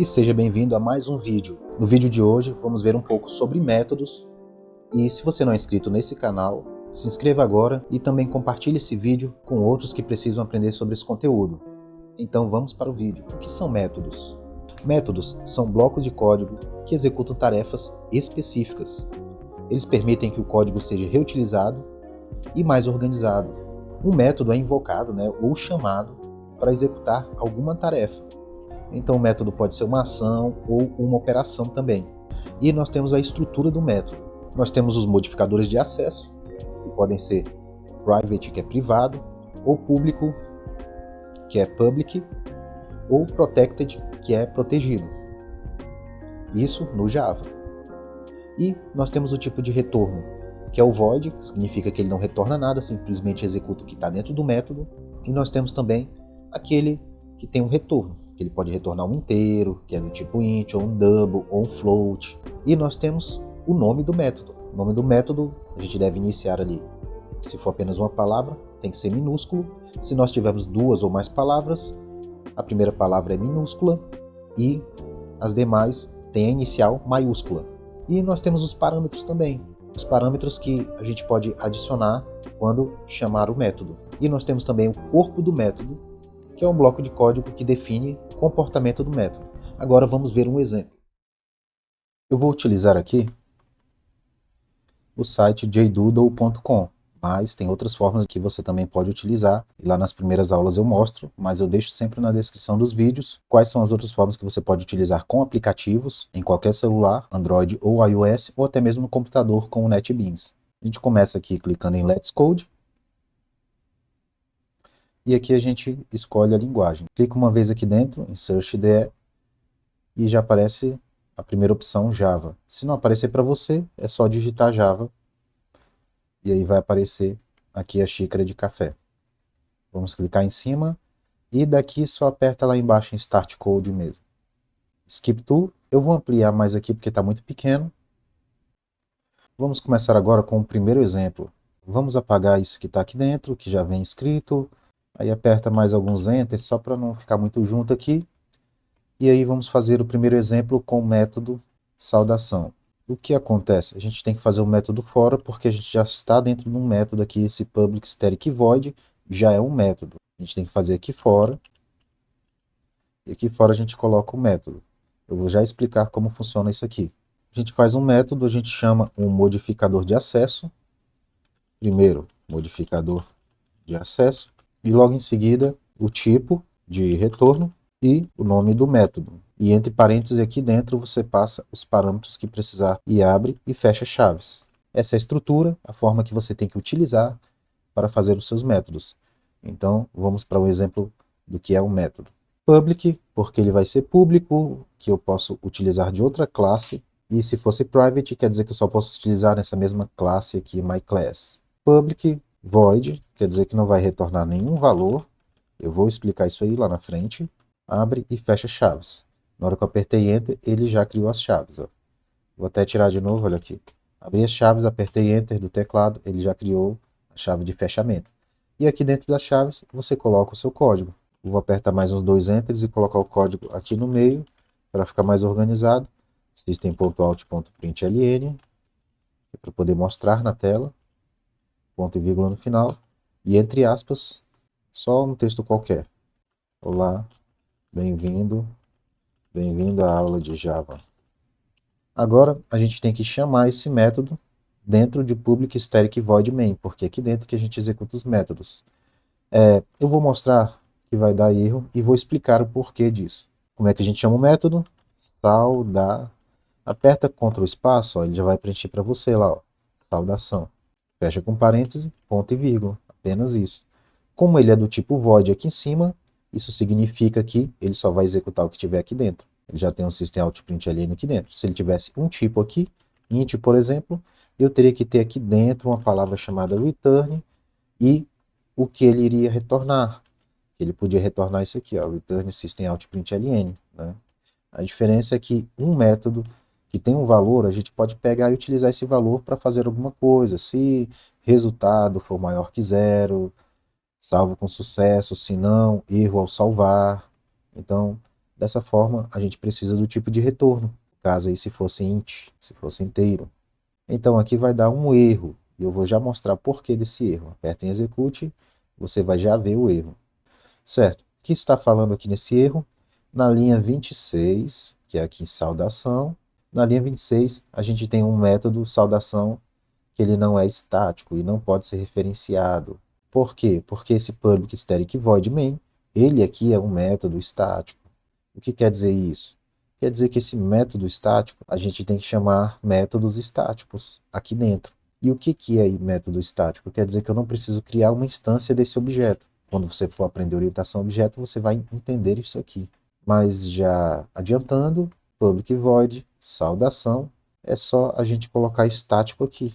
E seja bem-vindo a mais um vídeo. No vídeo de hoje vamos ver um pouco sobre métodos. E se você não é inscrito nesse canal, se inscreva agora e também compartilhe esse vídeo com outros que precisam aprender sobre esse conteúdo. Então vamos para o vídeo. O que são métodos? Métodos são blocos de código que executam tarefas específicas. Eles permitem que o código seja reutilizado e mais organizado. Um método é invocado, ou chamado para executar alguma tarefa. Então o método pode ser uma ação ou uma operação também. E nós temos a estrutura do método. Nós temos os modificadores de acesso, que podem ser private, que é privado, ou público, que é public, ou protected, que é protegido. Isso no Java. E nós temos o tipo de retorno, que é o void, que significa que ele não retorna nada, simplesmente executa o que está dentro do método. E nós temos também aquele que tem um retorno, que ele pode retornar um inteiro, que é do tipo int, ou um double, ou um float. E nós temos o nome do método. O nome do método a gente deve iniciar ali. Se for apenas uma palavra, tem que ser minúsculo. Se nós tivermos duas ou mais palavras, a primeira palavra é minúscula e as demais têm a inicial maiúscula. E nós temos os parâmetros também. Os parâmetros que a gente pode adicionar quando chamar o método. E nós temos também o corpo do método, que é um bloco de código que define o comportamento do método. Agora vamos ver um exemplo. Eu vou utilizar aqui o site jdoodle.com, mas tem outras formas que você também pode utilizar. E lá nas primeiras aulas eu mostro, mas eu deixo sempre na descrição dos vídeos quais são as outras formas que você pode utilizar com aplicativos em qualquer celular, Android ou iOS, ou até mesmo no computador com o NetBeans. A gente começa aqui clicando em Let's Code. E aqui a gente escolhe a linguagem. Clica uma vez aqui dentro, em Search IDE, e já aparece a primeira opção, Java. Se não aparecer para você, é só digitar Java, e aí vai aparecer aqui a xícara de café. Vamos clicar em cima, e daqui só aperta lá embaixo em Start Code mesmo. Skip to, eu vou ampliar mais aqui porque está muito pequeno. Vamos começar agora com o primeiro exemplo. Vamos apagar isso que está aqui dentro, que já vem escrito. Aí aperta mais alguns Enter, só para não ficar muito junto aqui. E aí vamos fazer o primeiro exemplo com o método saudação. O que acontece? A gente tem que fazer o método fora, porque a gente já está dentro de um método aqui, esse public static void já é um método. A gente tem que fazer aqui fora. E aqui fora a gente coloca o método. Eu vou já explicar como funciona isso aqui. A gente faz um método, a gente chama um modificador de acesso. Primeiro, modificador de acesso. E logo em seguida, o tipo de retorno e o nome do método. E entre parênteses aqui dentro você passa os parâmetros que precisar e abre e fecha chaves. Essa é a estrutura, a forma que você tem que utilizar para fazer os seus métodos. Então vamos para o exemplo do que é um método. Public, porque ele vai ser público, que eu posso utilizar de outra classe. E se fosse private, quer dizer que eu só posso utilizar nessa mesma classe aqui, myClass. Public, void, quer dizer que não vai retornar nenhum valor. Eu vou explicar isso aí lá na frente. Abre e fecha chaves. Na hora que eu apertei Enter, ele já criou as chaves. Ó. Vou até tirar de novo, olha aqui. Abri as chaves, apertei Enter do teclado, ele já criou a chave de fechamento. E aqui dentro das chaves, você coloca o seu código. Eu vou apertar mais uns 2 Enters e colocar o código aqui no meio, para ficar mais organizado. System.out.println, para poder mostrar na tela. Ponto e vírgula no final, e entre aspas, só um texto qualquer. Olá, bem-vindo à aula de Java. Agora a gente tem que chamar esse método dentro de public static void main, porque é aqui dentro que a gente executa os métodos. Eu vou mostrar que vai dar erro e vou explicar o porquê disso. Como é que a gente chama o método? Aperta Ctrl espaço, ó, ele já vai preencher para você lá, ó, saudação. Fecha com parêntese, ponto e vírgula, apenas isso. Como ele é do tipo void aqui em cima, isso significa que ele só vai executar o que tiver aqui dentro. Ele já tem um system.out.println aqui dentro. Se ele tivesse um tipo aqui, int, por exemplo, eu teria que ter aqui dentro uma palavra chamada return e o que ele iria retornar. Ele podia retornar isso aqui, ó, return system.out.println, né? A diferença é que um método que tem um valor, a gente pode pegar e utilizar esse valor para fazer alguma coisa. Se resultado for maior que 0, salvo com sucesso, se não, erro ao salvar. Então, Dessa forma, a gente precisa do tipo de retorno, caso aí se fosse int, se fosse inteiro. Então aqui vai dar um erro, e eu vou já mostrar por que desse erro. Aperta em execute, você vai já ver o erro. Certo, o que está falando aqui nesse erro? Na linha 26, que é aqui saudação, na linha 26 a gente tem um método saudação que ele não é estático e não pode ser referenciado. Por quê? Porque esse public static void main, ele aqui é um método estático. O que quer dizer isso? Quer dizer que esse método estático, a gente tem que chamar métodos estáticos aqui dentro. E o que é método estático? Quer dizer que eu não preciso criar uma instância desse objeto. Quando você for aprender orientação a objeto, você vai entender isso aqui. Mas já adiantando, public void, saudação, é só a gente colocar estático aqui,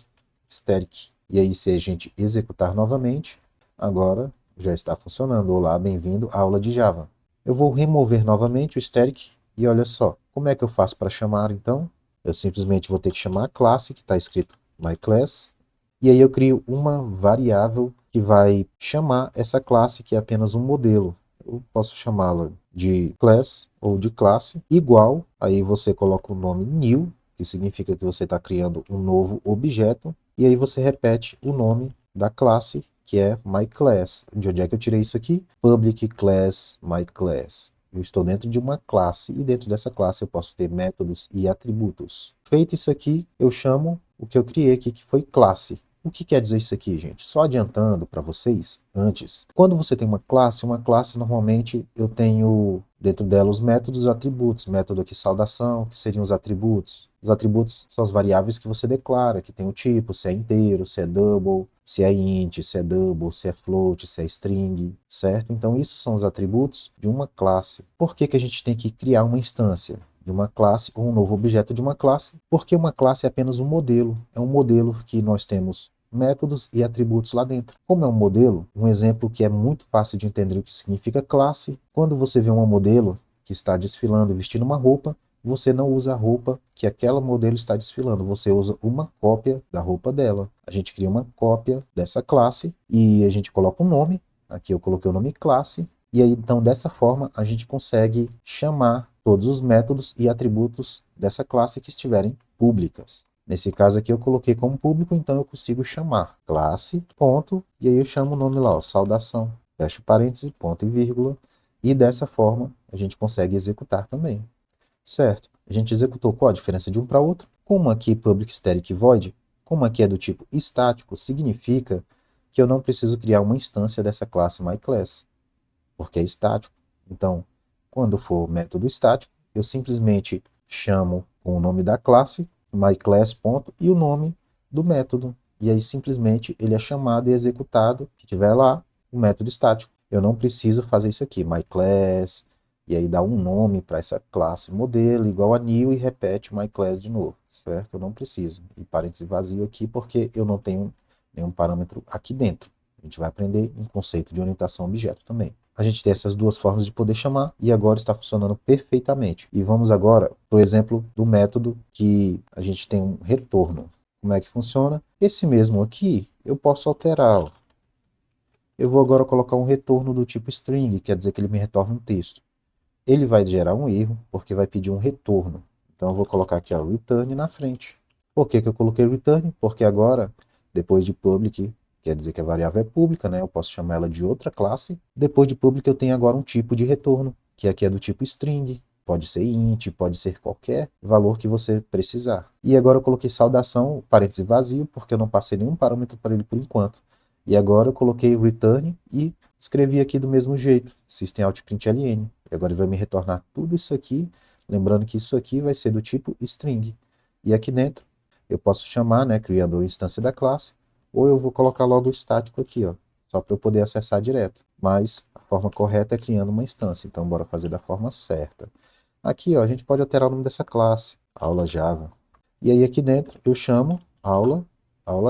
static. E aí, se a gente executar novamente, agora já está funcionando. Olá, bem-vindo à aula de Java. Eu vou remover novamente o static e olha só, como é que eu faço para chamar então? Eu simplesmente vou ter que chamar a classe que está escrito myClass e aí eu crio uma variável que vai chamar essa classe que é apenas um modelo. Eu posso chamá-la de class ou de classe igual, aí você coloca o nome new, que significa que você está criando um novo objeto, e aí você repete o nome da classe, que é myClass. De onde é que eu tirei isso aqui? Public class myClass. Eu estou dentro de uma classe, e dentro dessa classe eu posso ter métodos e atributos. Feito isso aqui, eu chamo o que eu criei aqui, que foi classe. O que quer dizer isso aqui, gente? Só adiantando para vocês, antes, quando você tem uma classe normalmente eu tenho dentro dela os métodos e atributos. Método aqui saudação, que seriam os atributos. Os atributos são as variáveis que você declara, que tem o tipo, se é inteiro, se é double, se é int, se é double, se é float, se é string, certo? Então isso são os atributos de uma classe. Por que que a gente tem que criar uma instância de uma classe ou um novo objeto de uma classe? Porque uma classe é apenas um modelo. É um modelo que nós temos métodos e atributos lá dentro. Como é um modelo, um exemplo que é muito fácil de entender o que significa classe, quando você vê uma modelo que está desfilando vestindo uma roupa, você não usa a roupa que aquela modelo está desfilando, você usa uma cópia da roupa dela. A gente cria uma cópia dessa classe e a gente coloca um nome, aqui eu coloquei o nome classe, e aí então dessa forma a gente consegue chamar todos os métodos e atributos dessa classe que estiverem públicas. Nesse caso aqui eu coloquei como público, então eu consigo chamar classe, ponto, e aí eu chamo o nome lá, ó, saudação, fecho parênteses, ponto e vírgula, e dessa forma a gente consegue executar também. Certo? A gente executou qual a diferença de um para outro? Como aqui public static void, como aqui é do tipo estático, significa que eu não preciso criar uma instância dessa classe myClass, porque é estático. Então, quando for método estático, eu simplesmente chamo com o nome da classe, myClass, ponto, e o nome do método. E aí simplesmente ele é chamado e executado, que tiver lá, o método estático. Eu não preciso fazer isso aqui, myClass, e aí dá um nome para essa classe modelo, igual a new, e repete myClass de novo, certo? Eu não preciso. E parênteses vazio aqui, porque eu não tenho nenhum parâmetro aqui dentro. A gente vai aprender em conceito de orientação a objeto também. A gente tem essas duas formas de poder chamar e agora está funcionando perfeitamente. E vamos agora para o exemplo do método que a gente tem um retorno. Como é que funciona? Esse mesmo aqui eu posso alterar. Ó. Eu vou agora colocar um retorno do tipo string, quer dizer que ele me retorna um texto. Ele vai gerar um erro porque vai pedir um retorno. Então eu vou colocar aqui o return na frente. Por que que eu coloquei return? Porque agora, depois de public, quer dizer que a variável é pública, né? Eu posso chamar ela de outra classe. Depois de public eu tenho agora um tipo de retorno, que aqui é do tipo string. Pode ser int, pode ser qualquer valor que você precisar. E agora eu coloquei saudação, parêntese vazio, porque eu não passei nenhum parâmetro para ele por enquanto. E agora eu coloquei return e escrevi aqui do mesmo jeito, system.out.println. E agora ele vai me retornar tudo isso aqui, lembrando que isso aqui vai ser do tipo string. E aqui dentro eu posso chamar, né, criando a instância da classe, ou eu vou colocar logo o estático aqui, ó, só para eu poder acessar direto. Mas a forma correta é criando uma instância, então bora fazer da forma certa. Aqui, ó, a gente pode alterar o nome dessa classe, aula Java. E aí aqui dentro eu chamo aula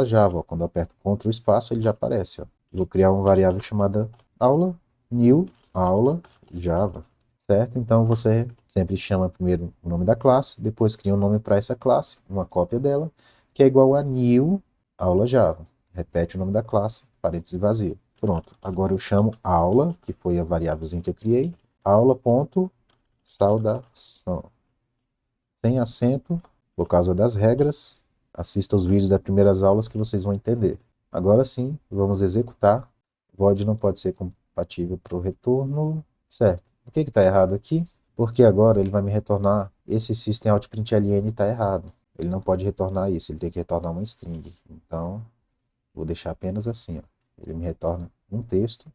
Java. Ó. Quando eu aperto Ctrl espaço, ele já aparece. Ó. Vou criar uma variável chamada aula new aula Java. Certo? Então você sempre chama primeiro o nome da classe, depois cria um nome para essa classe, uma cópia dela, que é igual a new aula Java. Repete o nome da classe, parênteses vazio. Pronto. Agora eu chamo aula, que foi a variávelzinha que eu criei, aula.start. saudação. Sem acento, por causa das regras. Assista os vídeos das primeiras aulas que vocês vão entender. Agora sim, vamos executar. Void não pode ser compatível para o retorno. Certo. O que está errado aqui? Porque agora ele vai me retornar esse system out println está errado. Ele não pode retornar isso, ele tem que retornar uma string. Então, vou deixar apenas assim, ó. Ele me retorna um texto.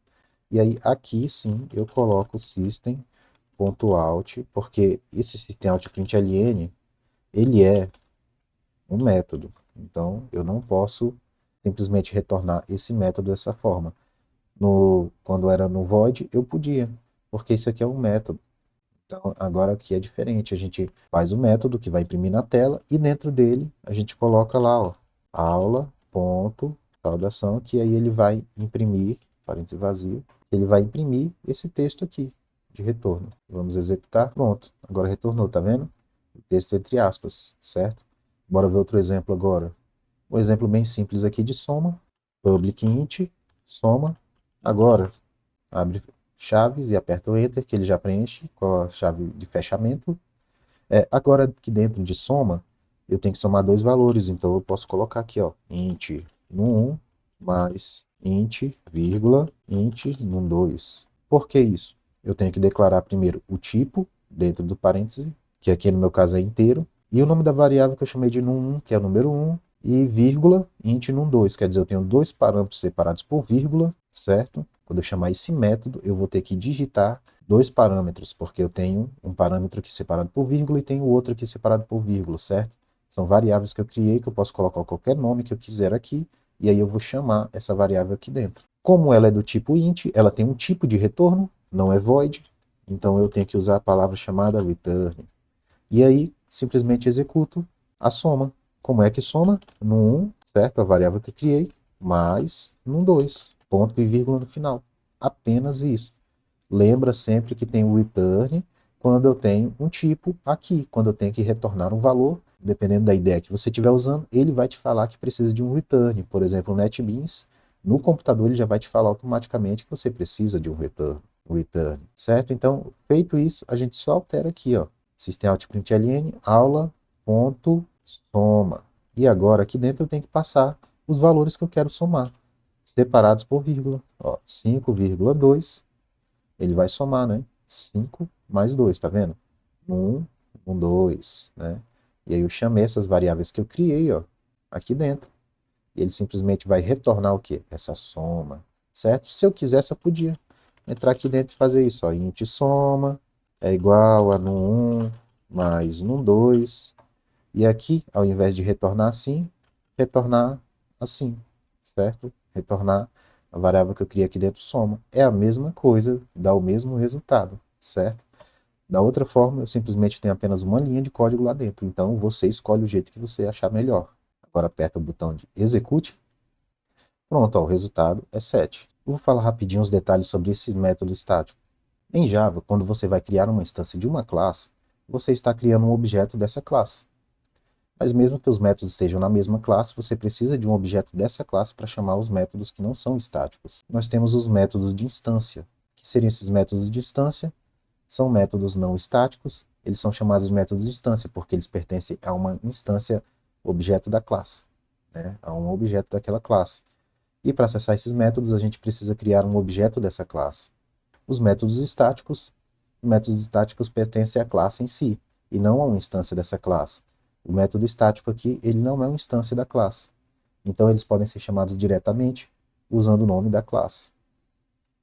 E aí aqui sim eu coloco system.out, porque esse system out println, ele é um método. Então, eu não posso simplesmente retornar esse método dessa forma. Quando era no void, eu podia, porque isso aqui é um método. Então, agora aqui é diferente. A gente faz o método que vai imprimir na tela e dentro dele a gente coloca lá, ó, aula, ponto, saudação, que aí ele vai imprimir, parênteses vazio, ele vai imprimir esse texto aqui de retorno. Vamos executar, pronto. Agora retornou, tá vendo? O texto entre aspas, certo? Bora ver outro exemplo agora. Um exemplo bem simples aqui de soma. Public int, soma. Agora, abre chaves e aperta o Enter, que ele já preenche com a chave de fechamento. Agora, aqui dentro de soma, eu tenho que somar dois valores, então eu posso colocar aqui, ó, int num1 mais int, vírgula, int num2. Por que isso? Eu tenho que declarar primeiro o tipo dentro do parêntese, que aqui no meu caso é inteiro, e o nome da variável que eu chamei de num1, que é o número 1, e vírgula, int num2, quer dizer, eu tenho dois parâmetros separados por vírgula, certo? Quando eu chamar esse método, eu vou ter que digitar dois parâmetros, porque eu tenho um parâmetro aqui separado por vírgula e tenho outro aqui separado por vírgula, certo? São variáveis que eu criei, que eu posso colocar qualquer nome que eu quiser aqui, e aí eu vou chamar essa variável aqui dentro. Como ela é do tipo int, ela tem um tipo de retorno, não é void, então eu tenho que usar a palavra chamada return. E aí, simplesmente executo a soma. Como é que soma? No 1, certo? A variável que eu criei, mais no 2, ponto e vírgula no final. Apenas isso. Lembra sempre que tem o return quando eu tenho um tipo aqui, quando eu tenho que retornar um valor, dependendo da ideia que você estiver usando, ele vai te falar que precisa de um return. Por exemplo, o NetBeans, no computador ele já vai te falar automaticamente que você precisa de um return, certo? Então, feito isso, a gente só altera aqui, ó, systemoutprintln, aula.soma. E agora aqui dentro eu tenho que passar os valores que eu quero somar, separados por vírgula. Ó, 5,2 ele vai somar, né? 5 mais 2, tá vendo? 1, 2, né? E aí eu chamei essas variáveis que eu criei, ó, aqui dentro. E ele simplesmente vai retornar o quê? Essa soma, certo? Se eu quisesse, eu podia entrar aqui dentro e fazer isso, ó. Int soma é igual a num1 mais num2. E aqui, ao invés de retornar assim, retornar assim, certo? Retornar a variável que eu criei aqui dentro, soma. É a mesma coisa, dá o mesmo resultado, certo? Da outra forma, eu simplesmente tenho apenas uma linha de código lá dentro. Então, você escolhe o jeito que você achar melhor. Agora aperta o botão de execute. Pronto, ó, o resultado é 7. Eu vou falar rapidinho os detalhes sobre esse método estático. Em Java, quando você vai criar uma instância de uma classe, você está criando um objeto dessa classe. Mas mesmo que os métodos estejam na mesma classe, você precisa de um objeto dessa classe para chamar os métodos que não são estáticos. Nós temos os métodos de instância. O que seriam esses métodos de instância? São métodos não estáticos. Eles são chamados de métodos de instância porque eles pertencem a uma instância objeto da classe, né? A um objeto daquela classe. E para acessar esses métodos, a gente precisa criar um objeto dessa classe. Os métodos estáticos pertencem à classe em si, e não a uma instância dessa classe. O método estático aqui, ele não é uma instância da classe. Então, eles podem ser chamados diretamente usando o nome da classe.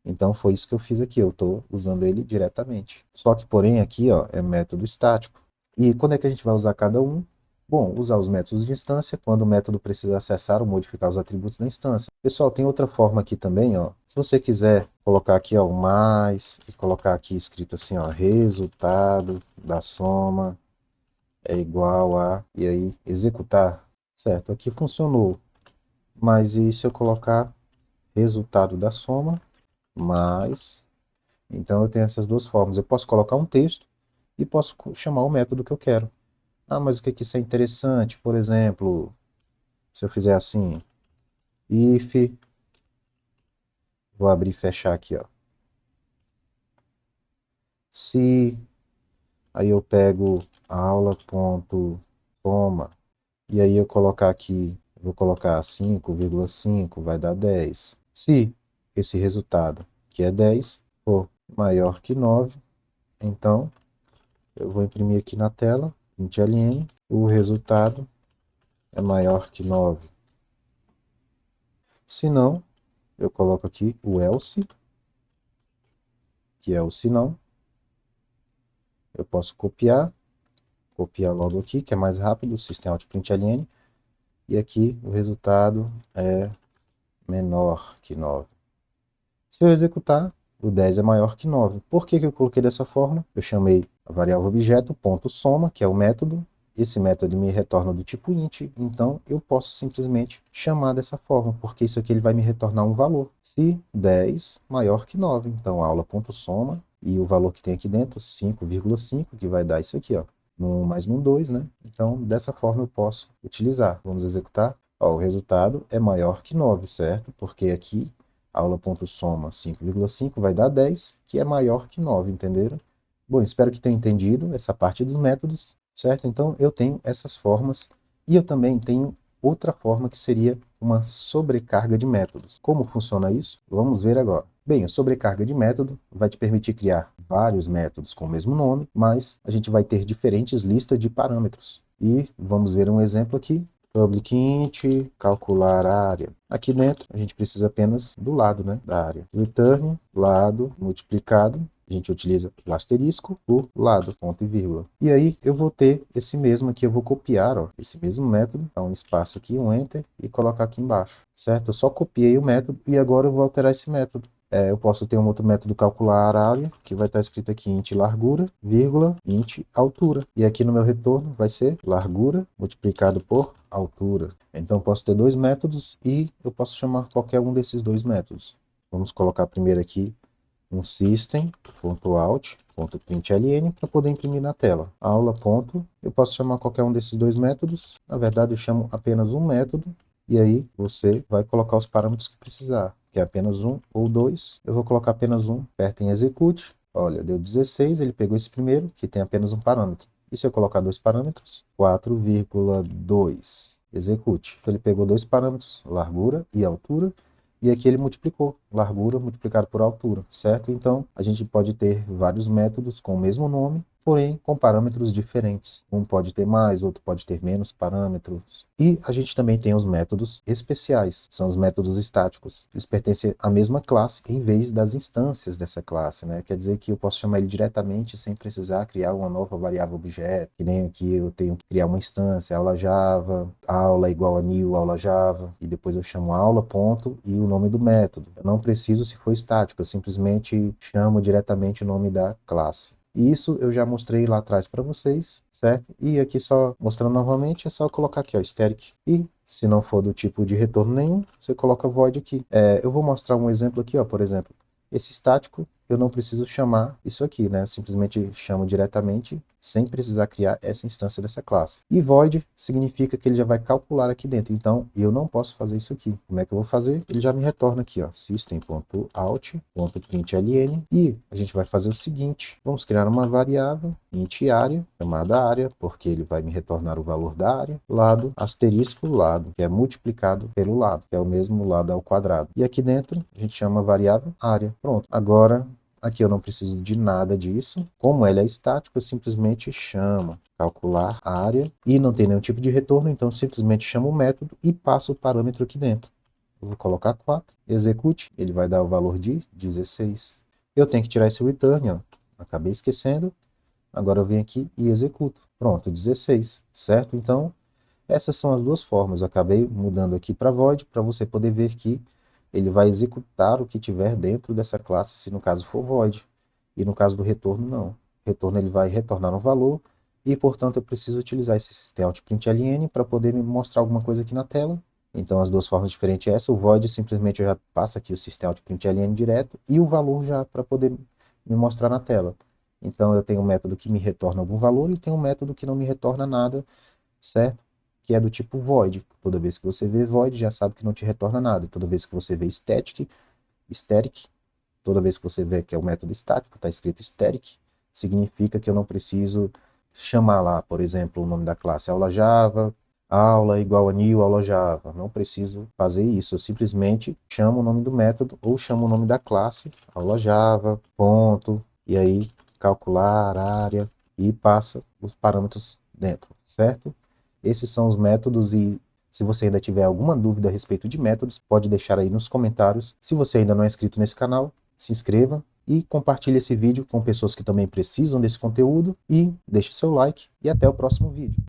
Então, foi isso que eu fiz aqui, eu estou usando ele diretamente. Só que, porém, aqui ó, é método estático. E quando é que a gente vai usar cada um? Bom, usar os métodos de instância quando o método precisa acessar ou modificar os atributos da instância. Pessoal, tem outra forma aqui também, ó. Se você quiser colocar aqui, ó, o mais e colocar aqui escrito assim, ó, resultado da soma é igual a, e aí executar, certo? Aqui funcionou. Mas e se eu colocar resultado da soma mais, então eu tenho essas duas formas. Eu posso colocar um texto e posso chamar o método que eu quero. Ah, mas o que que isso é interessante? Por exemplo, se eu fizer assim, if, vou abrir e fechar aqui, ó. Se Aí eu pego aula.soma, e aí eu colocar aqui, vou colocar 5,5 vai dar 10. Se esse resultado, que é 10, for maior que 9, então eu vou imprimir aqui na tela, println, o resultado é maior que 9. Se não, eu coloco aqui o else, que é o se não. Eu posso copiar logo aqui, que é mais rápido, system.out.println, e aqui o resultado é menor que 9. Se eu executar, o 10 é maior que 9. Por que eu coloquei dessa forma? Eu chamei a variável objeto .soma, que é o método. Esse método me retorna do tipo int, então eu posso simplesmente chamar dessa forma, porque isso aqui ele vai me retornar um valor. Se 10 maior que 9, então aula.soma, e o valor que tem aqui dentro, 5,5, que vai dar isso aqui, ó, no 1 mais no 2, né? Então, dessa forma eu posso utilizar. Vamos executar. Ó, o resultado é maior que 9, certo? Porque aqui aula.soma 5,5 vai dar 10, que é maior que 9, entenderam? Bom, espero que tenham entendido essa parte dos métodos, certo? Então, eu tenho essas formas e eu também tenho outra forma que seria uma sobrecarga de métodos. Como funciona isso? Vamos ver agora. Bem, a sobrecarga de método vai te permitir criar vários métodos com o mesmo nome, mas a gente vai ter diferentes listas de parâmetros. E vamos ver um exemplo aqui. Public int, calcular a área. Aqui dentro, a gente precisa apenas do lado, né, da área. Return, lado, multiplicado. A gente utiliza o asterisco, o lado, ponto e vírgula. E aí, eu vou ter esse mesmo aqui, eu vou copiar, ó, esse mesmo método, dar um espaço aqui, um enter, e colocar aqui embaixo, certo? Eu só copiei o método e agora eu vou alterar esse método. Eu posso ter um outro método calcular a área, que vai estar escrito aqui int largura, vírgula, int altura. E aqui no meu retorno vai ser largura multiplicado por altura. Então eu posso ter dois métodos e eu posso chamar qualquer um desses dois métodos. Vamos colocar primeiro aqui um system.out.println para poder imprimir na tela. Aula. Eu posso chamar qualquer um desses dois métodos. Na verdade eu chamo apenas um método. E aí você vai colocar os parâmetros que precisar, que é apenas um ou dois. Eu vou colocar apenas um, aperta em execute. Olha, deu 16, ele pegou esse primeiro, que tem apenas um parâmetro. E se eu colocar dois parâmetros? 4,2. Execute. Então ele pegou dois parâmetros, largura e altura. E aqui ele multiplicou, largura multiplicado por altura, certo? Então, a gente pode ter vários métodos com o mesmo nome, porém com parâmetros diferentes. Um pode ter mais, outro pode ter menos parâmetros. E a gente também tem os métodos especiais, são os métodos estáticos. Eles pertencem à mesma classe em vez das instâncias dessa classe, né? Quer dizer que eu posso chamar ele diretamente sem precisar criar uma nova variável objeto, que nem aqui eu tenho que criar uma instância, aula Java, aula igual a new, aula Java, e depois eu chamo aula, ponto, e o nome do método. Eu não preciso se for estático, eu simplesmente chamo diretamente o nome da classe. E isso eu já mostrei lá atrás para vocês, certo? E aqui só mostrando novamente, é só colocar aqui, ó, static. E se não for do tipo de retorno nenhum, você coloca void aqui. Eu vou mostrar um exemplo aqui, ó, por exemplo. Esse estático, eu não preciso chamar isso aqui, né? Eu simplesmente chamo diretamente, sem precisar criar essa instância dessa classe. E void significa que ele já vai calcular aqui dentro. Então, eu não posso fazer isso aqui. Como é que eu vou fazer? Ele já me retorna aqui, ó, system.out.println. E a gente vai fazer o seguinte. Vamos criar uma variável, int área, chamada área, porque ele vai me retornar o valor da área. Lado, asterisco, lado, que é multiplicado pelo lado, que é o mesmo lado ao quadrado. E aqui dentro, a gente chama a variável área. Pronto. Agora, aqui eu não preciso de nada disso. Como ele é estático, eu simplesmente chamo calcular área e não tem nenhum tipo de retorno, então simplesmente chamo o método e passo o parâmetro aqui dentro. Eu vou colocar 4, execute, ele vai dar o valor de 16. Eu tenho que tirar esse return, ó. Acabei esquecendo. Agora eu venho aqui e executo. Pronto, 16, certo? Então, essas são as duas formas. Eu acabei mudando aqui para void, para você poder ver que ele vai executar o que tiver dentro dessa classe, se no caso for void. E no caso do retorno, não. O retorno ele vai retornar um valor e, portanto, eu preciso utilizar esse system.out.println para poder me mostrar alguma coisa aqui na tela. Então, as duas formas diferentes é essa. O void simplesmente eu já passo aqui o system.out.println direto e o valor já para poder me mostrar na tela. Então, eu tenho um método que me retorna algum valor e tenho um método que não me retorna nada, certo? Que é do tipo void. Toda vez que você vê void, já sabe que não te retorna nada. Toda vez que você vê static, toda vez que você vê que é o método estático, está escrito static, significa que eu não preciso chamar lá, por exemplo, o nome da classe aula Java, aula igual a new aula Java. Não preciso fazer isso, eu simplesmente chamo o nome do método ou chamo o nome da classe, aula Java, ponto, e aí calcular área e passa os parâmetros dentro, certo? Esses são os métodos e se você ainda tiver alguma dúvida a respeito de métodos, pode deixar aí nos comentários. Se você ainda não é inscrito nesse canal, se inscreva e compartilhe esse vídeo com pessoas que também precisam desse conteúdo e deixe seu like e até o próximo vídeo.